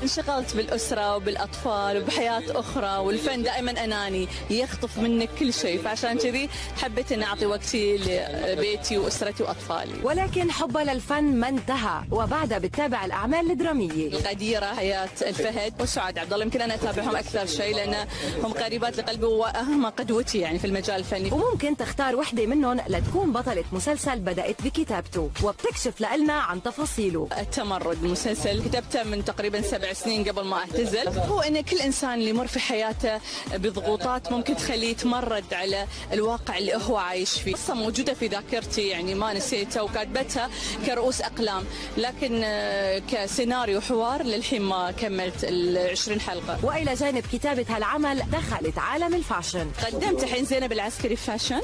انشغلت بالأسرة وبالأطفال وبحياة أخرى، والفن دائما أناني يخطف منك كل شيء، فعشان كذي حبيت أن أعطي وقتي لبيتي وأسرتي وأطفالي. ولكن حبها للفن ما انتهى، وبعدها بتتابع الأعمال الدرامية. الغديرة حياة الفهد وسعاد عبد الله، يمكن أنا أتابعهم أكثر شيء لأن هم قريبات لقلبي وأهم قدوتي يعني في المجال الفني. وممكن تختار وحدة منهم لتكون بطلة مسلسل بدأت بكتابته وبتكشف لنا عن تفاصيله. التمرد مسلسل كتبته من تقريبا 7 سنين قبل ما اعتزل. هو ان كل انسان اللي يمر في حياته بضغوطات ممكن تخليه يتمرد على الواقع اللي هو عايش فيه. قصة موجودة في ذاكرتي يعني ما نسيتها، وكاتبتها كرؤوس اقلام، لكن كسيناريو حوار للحين ما كملت 20 حلقة. والى جانب كتابة هالعمل دخلت عالم الفاشن. قدمت الحين زينب العسكري فاشن،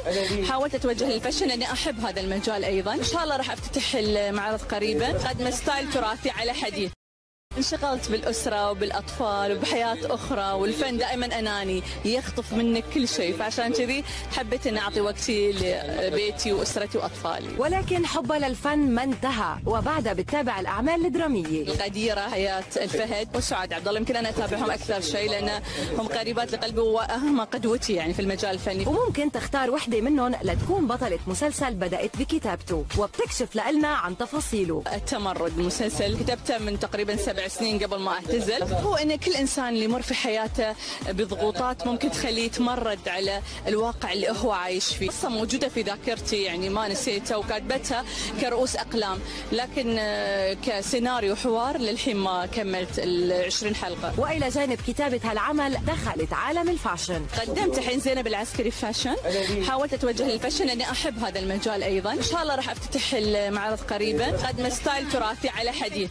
حاولت اتوجه للفاشن لاني احب هذا المجال ايضا. ان شاء الله راح افتتح المعرض قريبا، قدم ستايل تراثي على حديث. انشغلت بالأسرة وبالأطفال وبحياة أخرى، والفن دائما أناني يخطف منك كل شيء، فعشان كذي حبيت أن أعطي وقتي لبيتي وأسرتي وأطفالي. ولكن حبها للفن ما انتهى، وبعدها بتتابع الأعمال الدرامية. الغديرة حياة الفهد وسعاد عبد الله، يمكن أنا أتابعهم أكثر شيء لأن هم قريبات لقلبي وأهم قدوتي يعني في المجال الفني. وممكن تختار وحدة منهم لتكون بطلة مسلسل بدأت بكتابته وبتكشف لنا عن تفاصيله. التمرد مسلسل كتبته من تقريبا 7 سنين قبل ما اعتزل. هو ان كل انسان اللي يمر في حياته بضغوطات ممكن تخليه يتمرد على الواقع اللي هو عايش فيه. قصة موجودة في ذاكرتي يعني ما نسيتها، وكاتبتها كرؤوس اقلام، لكن كسيناريو حوار للحين ما كملت 20 حلقة. والى جانب كتابة هالعمل دخلت عالم الفاشن. قدمت الحين زينب العسكري فاشن، حاولت اتوجه للفاشن لاني احب هذا المجال ايضا. ان شاء الله راح افتتح المعرض قريبا، قدم ستايل تراثي على حديث.